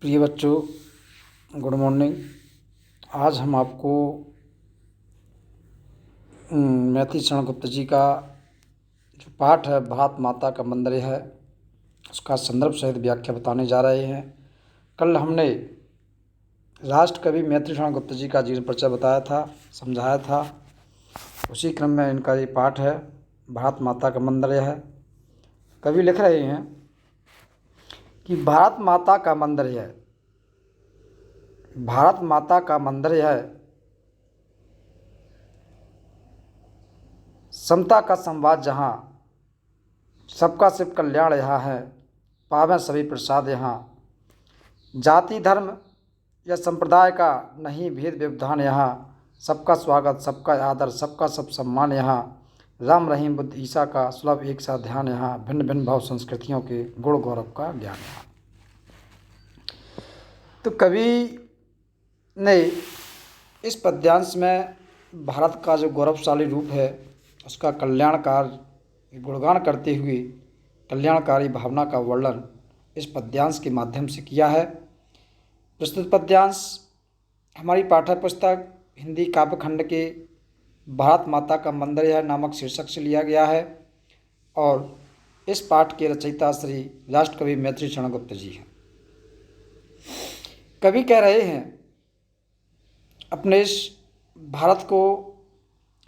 प्रिय बच्चों, good morning. आज हम आपको मैथिली शरण गुप्त जी का जो पाठ है भारत माता का मंदिर है उसका संदर्भ सहित व्याख्या बताने जा रहे हैं। कल हमने राष्ट्र कवि मैथिली शरण गुप्त जी का जीवन परिचय बताया था, समझाया था। उसी क्रम में इनका ये पाठ है भारत माता का मंदिर है। कवि लिख रहे हैं कि भारत माता का मंदिर है, भारत माता का मंदिर है, समता का संवाद जहाँ, सबका सिर्फ कल्याण यहाँ है, पावें सभी प्रसाद यहाँ। जाति धर्म या संप्रदाय का नहीं भेद व्यवधान यहाँ, सबका स्वागत सबका आदर सबका सब सम्मान यहाँ। राम रहीम बुद्ध ईसा का सुलभ एक साथ ध्यान यहाँ, भिन्न भिन्न भाव संस्कृतियों के गुण गौरव का ज्ञान यहाँ। तो कवि ने इस पद्यांश में भारत का जो गौरवशाली रूप है उसका कल्याणकारी गुणगान करते हुए कल्याणकारी भावना का वर्णन इस पद्यांश के माध्यम से किया है। प्रस्तुत पद्यांश हमारी पाठ्य पुस्तक हिंदी काव्यखंड के भारत माता का मंदिर है नामक शीर्षक से लिया गया है और इस पाठ के रचयिता श्री राष्ट्रकवि मैथिली शरण गुप्त जी हैं। कवि कह रहे हैं अपने इस भारत को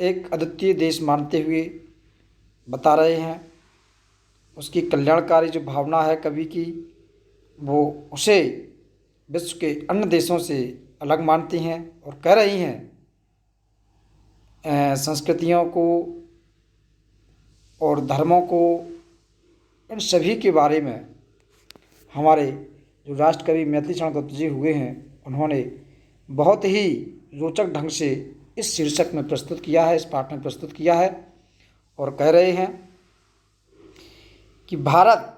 एक अद्वितीय देश मानते हुए बता रहे हैं, उसकी कल्याणकारी जो भावना है कवि की वो उसे विश्व के अन्य देशों से अलग मानती हैं और कह रही हैं संस्कृतियों को और धर्मों को, इन सभी के बारे में हमारे जो राष्ट्रकवि मैथिली शरण गुप्त जी हुए हैं उन्होंने बहुत ही रोचक ढंग से इस शीर्षक में प्रस्तुत किया है, इस पाठ में प्रस्तुत किया है और कह रहे हैं कि भारत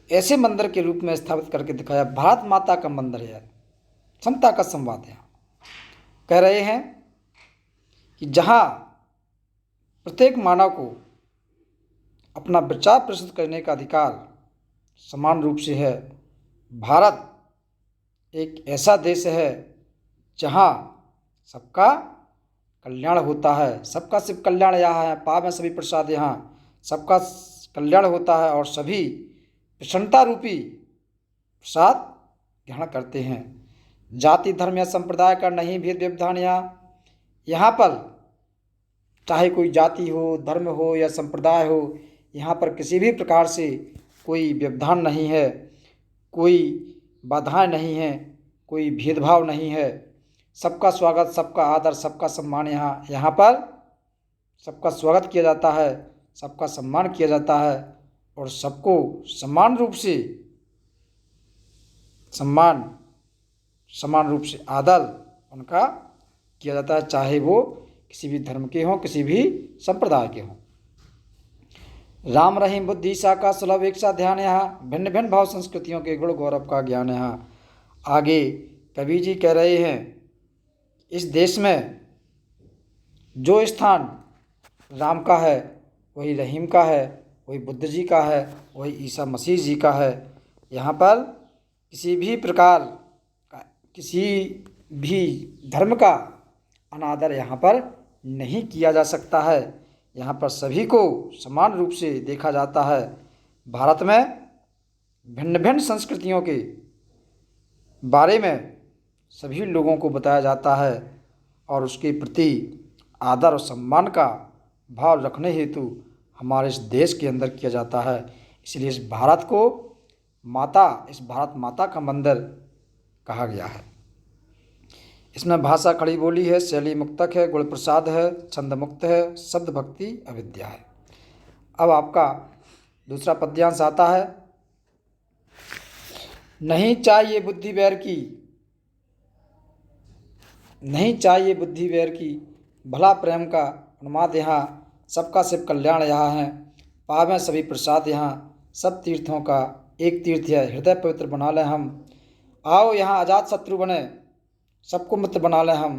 ऐसे मंदिर के रूप में स्थापित करके दिखाया, भारत माता का मंदिर है, समता का संवाद है। कह रहे हैं कि जहाँ प्रत्येक मानव को अपना विचार प्रस्तुत करने का अधिकार समान रूप से है, भारत एक ऐसा देश है जहाँ सबका कल्याण होता है, सबका सिर्फ कल्याण यहाँ है, पावें सभी प्रसाद यहाँ, सबका कल्याण होता है और सभी प्रसन्नता रूपी प्रसाद ग्रहण करते हैं। जाति धर्म या संप्रदाय का नहीं भेद व्यवधान यहाँ पर चाहे कोई जाति हो, धर्म हो या संप्रदाय हो, यहाँ पर किसी भी प्रकार से कोई व्यवधान नहीं है, कोई बाधाएं नहीं हैं, कोई भेदभाव नहीं है। सबका स्वागत सबका आदर सबका सम्मान यहाँ पर सबका स्वागत किया जाता है, सबका सम्मान किया जाता है और सबको समान रूप से समान रूप से आदर उनका किया जाता है, चाहे वो किसी भी धर्म के हों, किसी भी संप्रदाय के हों। राम रहीम बुद्ध ईसा का सुलभ एक साथ ध्यान यहाँ, भिन्न भिन्न भाव संस्कृतियों के गुण गौरव का ज्ञान यहाँ। आगे कवि जी कह रहे हैं इस देश में जो स्थान राम का है वही रहीम का है, वही बुद्ध जी का है, वही ईसा मसीह जी का है। यहाँ पर किसी भी प्रकार का किसी भी धर्म का अनादर यहाँ पर नहीं किया जा सकता है, यहाँ पर सभी को समान रूप से देखा जाता है। भारत में भिन्न भिन्न संस्कृतियों के बारे में सभी लोगों को बताया जाता है और उसके प्रति आदर और सम्मान का भाव रखने हेतु हमारे इस देश के अंदर किया जाता है। इसलिए इस भारत को इस भारत माता का मंदिर कहा गया है। इसमें भाषा खड़ी बोली है, शैली मुक्तक है, गुण प्रसाद है, छंद मुक्त है, शब्द भक्ति अविद्या है। अब आपका दूसरा पद्यांश आता है। नहीं चाहिए बुद्धि वैर की, नहीं चाहिए बुद्धि वैर की, भला प्रेम का उन्माद यहाँ, सबका सिर्फ कल्याण यहाँ है, पावें सभी प्रसाद यहाँ। सब तीर्थों का एक तीर्थ है, हृदय पवित्र बना लें हम, आओ यहाँ अजात शत्रु बने, सबको मित्र बना लें हम।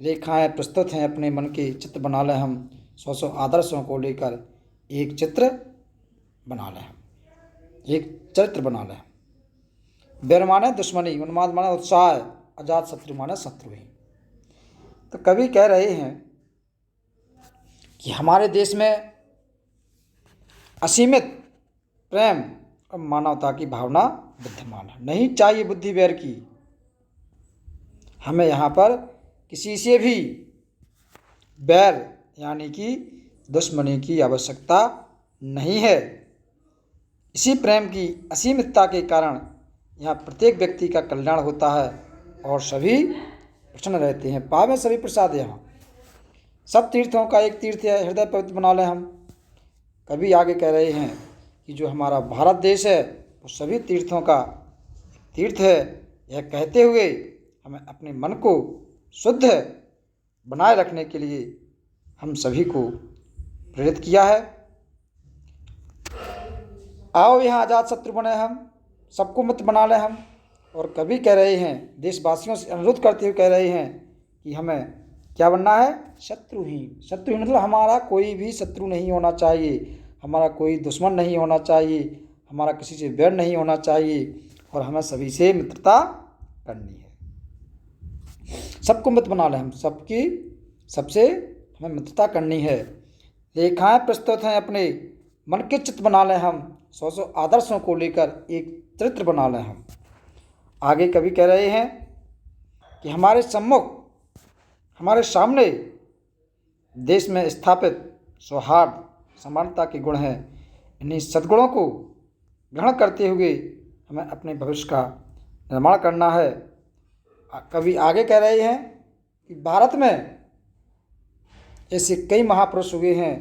रेखाएं प्रस्तुत हैं अपने मन के, चित्र बना लें हम, 100 आदर्शों को लेकर एक चित्र बना लें हम, एक चरित्र बना लें। बैर माने दुश्मनी, उन्माद माने उत्साह, अजात शत्रु माने शत्रु ही। तो कवि कह रहे हैं कि हमारे देश में असीमित प्रेम और मानवता की भावना विद्यमान है। नहीं चाहिए बुद्धि बैर की, हमें यहाँ पर किसी से भी बैर यानी कि दुश्मनी की आवश्यकता नहीं है। इसी प्रेम की असीमितता के कारण यहाँ प्रत्येक व्यक्ति का कल्याण होता है और सभी प्रसन्न रहते हैं। पावे सभी प्रसाद। यहाँ सब तीर्थों का एक तीर्थ है, हृदय पवित्र बना लें हम। कभी आगे कह रहे हैं कि जो हमारा भारत देश है वो सभी तीर्थों का तीर्थ है। यह कहते हुए हमें अपने मन को शुद्ध बनाए रखने के लिए हम सभी को प्रेरित किया है। आओ यहाँ आजाद शत्रु बने हम, सबको मित्र बना लें हम। और कभी कह रहे हैं, देशवासियों से अनुरोध करते हुए कह रहे हैं कि हमें क्या बनना है? शत्रुहीन। शत्रुहीन मतलब हमारा कोई भी शत्रु नहीं होना चाहिए, हमारा कोई दुश्मन नहीं होना चाहिए, हमारा किसी से बैर नहीं होना चाहिए और हमें सभी से मित्रता करनी है। सबको मित्र बना लें हम, सबसे हमें मित्रता करनी है। रेखाएं प्रस्तुत हैं अपने मन के चित्र बना लें हम, 100 आदर्शों को लेकर एक चरित्र बना लें हम। आगे कभी कह रहे हैं कि हमारे सम्मुख, हमारे सामने देश में स्थापित सौहार्द समानता के गुण हैं। इन्हीं सद्गुणों को ग्रहण करते हुए हमें अपने भविष्य का निर्माण करना है। कभी आगे कह रहे हैं कि भारत में ऐसे कई महापुरुष हुए हैं,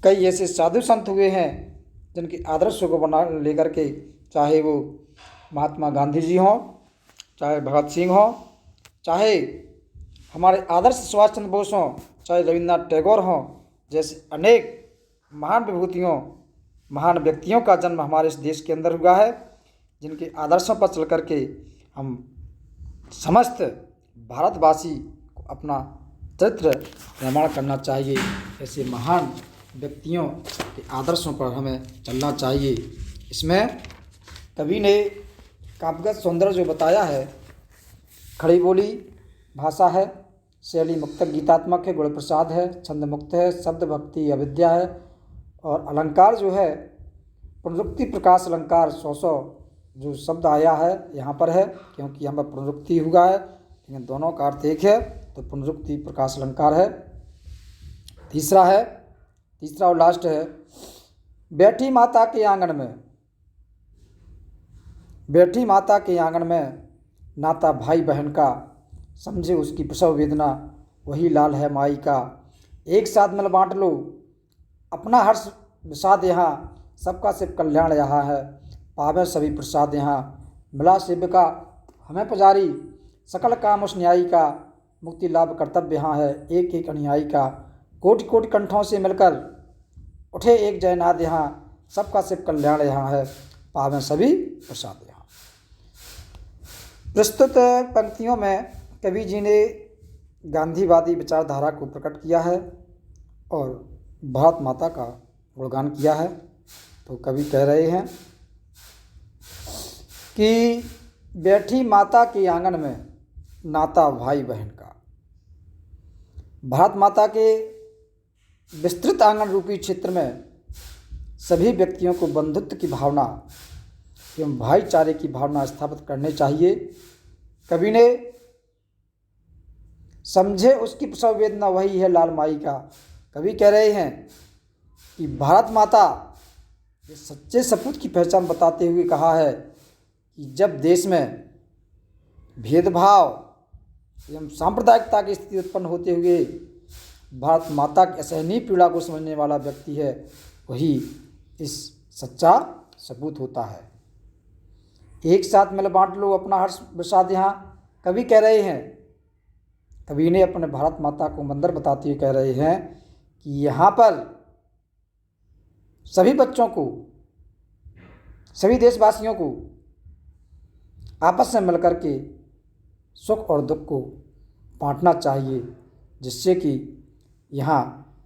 कई ऐसे साधु संत हुए हैं जिनके आदर्शों को बना लेकर के, चाहे वो महात्मा गांधी जी हों, चाहे भगत सिंह हों, चाहे हमारे आदर्श सुभाष चंद्र बोस हों, चाहे रविन्द्रनाथ टैगोर हों, जैसे अनेक महान विभूतियों, महान व्यक्तियों का जन्म हमारे इस देश के अंदर हुआ है, जिनके आदर्शों पर चल करके हम समस्त भारतवासी को अपना चरित्र निर्माण करना चाहिए। ऐसे महान व्यक्तियों के आदर्शों पर हमें चलना चाहिए। इसमें कवि ने काव्यगत सौंदर्य जो बताया है, खड़ी बोली भाषा है, शैली मुक्तक गीतात्मक है, गुण प्रसाद है, छंद मुक्त है, शब्द भक्ति अविद्या है और अलंकार जो है पुनरुक्ति प्रकाश अलंकार 100 जो शब्द आया है यहाँ पर है, क्योंकि यहाँ पर पुनरुक्ति हुआ है लेकिन दोनों का अर्थ एक है, तो पुनरुक्ति प्रकाश अलंकार है। तीसरा और लास्ट है, बैठी माता के आंगन में, बैठी माता के आंगन में नाता भाई बहन का, समझे उसकी प्रसव वेदना, वही लाल है माई का। एक साथ मिल बांट लो अपना हर्ष विषाद, यहाँ सबका सिर्फ कल्याण यहाँ है। पावे सभी प्रसाद यहाँ, मिला सेविका हमें पुजारी, सकल काम उस न्यायी का, मुक्ति लाभ कर्तव्य यहाँ है एक एक अनुयायी का। कोटि कोटि कंठों से मिलकर उठे एक जयनाद यहाँ, सबका सिर्फ कल्याण यहाँ है। पावे सभी प्रसाद यहाँ। प्रस्तुत पंक्तियों में कवि जी ने गांधीवादी विचारधारा को प्रकट किया है और भारत माता का गुणगान किया है। तो कवि कह रहे हैं कि बैठी माता के आंगन में नाता भाई बहन का। भारत माता के विस्तृत आंगन रूपी क्षेत्र में सभी व्यक्तियों को बंधुत्व की भावना एवं भाईचारे की भावना स्थापित करनी चाहिए। कवि ने समझे उसकी प्रसव वेदना, वही है लाल माई का। कवि कह रहे हैं कि भारत माता ये सच्चे सपूत की पहचान बताते हुए कहा है कि जब देश में भेदभाव एवं सांप्रदायिकता की स्थिति उत्पन्न होते हुए भारत माता की असहनीय पीड़ा को समझने वाला व्यक्ति है, वही इस सच्चा सपूत होता है। एक साथ मिल बांट लो अपना हर्ष विषाद यहाँ। कवि कह रहे हैं, कवि ने अपने भारत माता को मंदिर बताते हुए कह रहे हैं कि यहाँ पर सभी बच्चों को, सभी देशवासियों को आपस में मिलकर के सुख और दुख को बांटना चाहिए, जिससे कि यहाँ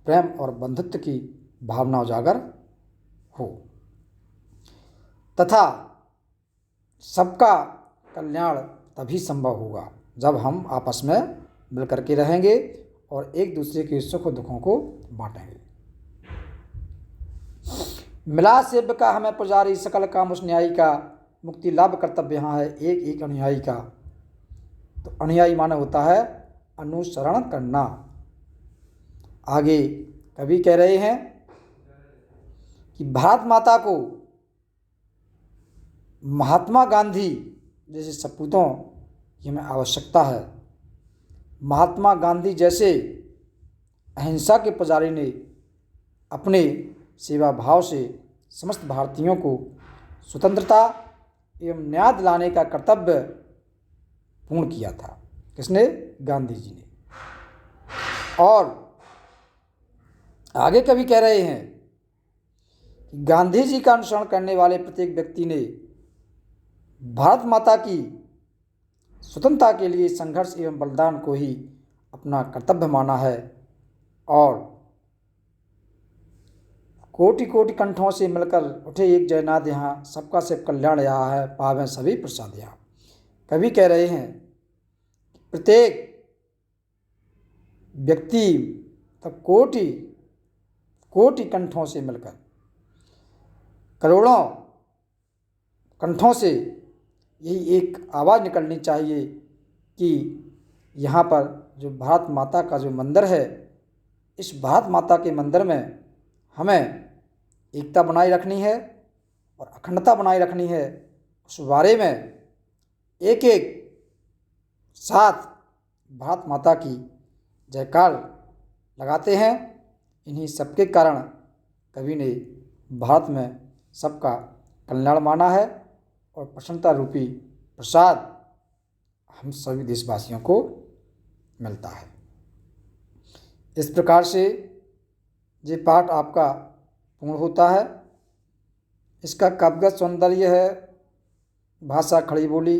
प्रेम और बंधुत्व की भावना उजागर हो तथा सबका कल्याण तभी संभव होगा जब हम आपस में मिल करके रहेंगे और एक दूसरे के सुख दुखों को बांटेंगे। मिला सेव्य का हमें पुजारी, सकल काम उस न्यायी का, मुक्ति लाभ कर्तव्य यहाँ है एक एक अनुयायी का। तो अनुयायी माने होता है अनुसरण करना। आगे कवि कह रहे हैं कि भारत माता को महात्मा गांधी जैसे सपूतों की हमें आवश्यकता है। महात्मा गांधी जैसे अहिंसा के पुजारी ने अपने सेवा भाव से समस्त भारतीयों को स्वतंत्रता एवं न्याय दिलाने का कर्तव्य पूर्ण किया था। किसने? गांधी जी ने। और आगे कभी कह रहे हैं कि गांधी जी का अनुसरण करने वाले प्रत्येक व्यक्ति ने भारत माता की स्वतंत्रता के लिए संघर्ष एवं बलिदान को ही अपना कर्तव्य माना है और कोटि कोटि कंठों से मिलकर उठे एक जयनाद यहाँ, सबका सिर्फ कल्याण यहाँ है, पावें सभी प्रसाद यहाँ। कवि कह रहे हैं प्रत्येक व्यक्ति तब कोटि कोटि कंठों से मिलकर, करोड़ों कंठों से यही एक आवाज़ निकलनी चाहिए कि यहाँ पर जो भारत माता का जो मंदिर है, इस भारत माता के मंदिर में हमें एकता बनाए रखनी है और अखंडता बनाए रखनी है। उस बारे में एक एक साथ भारत माता की जयकार लगाते हैं। इन्हीं सबके कारण कवि ने भारत में सबका कल्याण माना है और प्रसन्नता रूपी प्रसाद हम सभी देशवासियों को मिलता है। इस प्रकार से ये पाठ आपका पूर्ण होता है। इसका काव्यगत सौंदर्य है भाषा खड़ी बोली,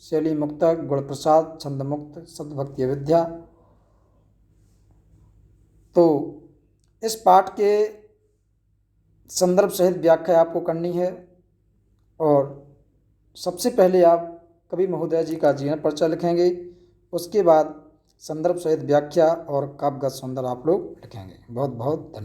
शैली मुक्तक, गुण प्रसाद, छंद मुक्त, शब्द भक्ति अविद्या। तो इस पाठ के संदर्भ सहित व्याख्या आपको करनी है और सबसे पहले आप कवि महोदय जी का जीवन परिचय लिखेंगे, उसके बाद संदर्भ सहित व्याख्या और काव्यगत सौंदर्य आप लोग लिखेंगे। बहुत बहुत धन्यवाद।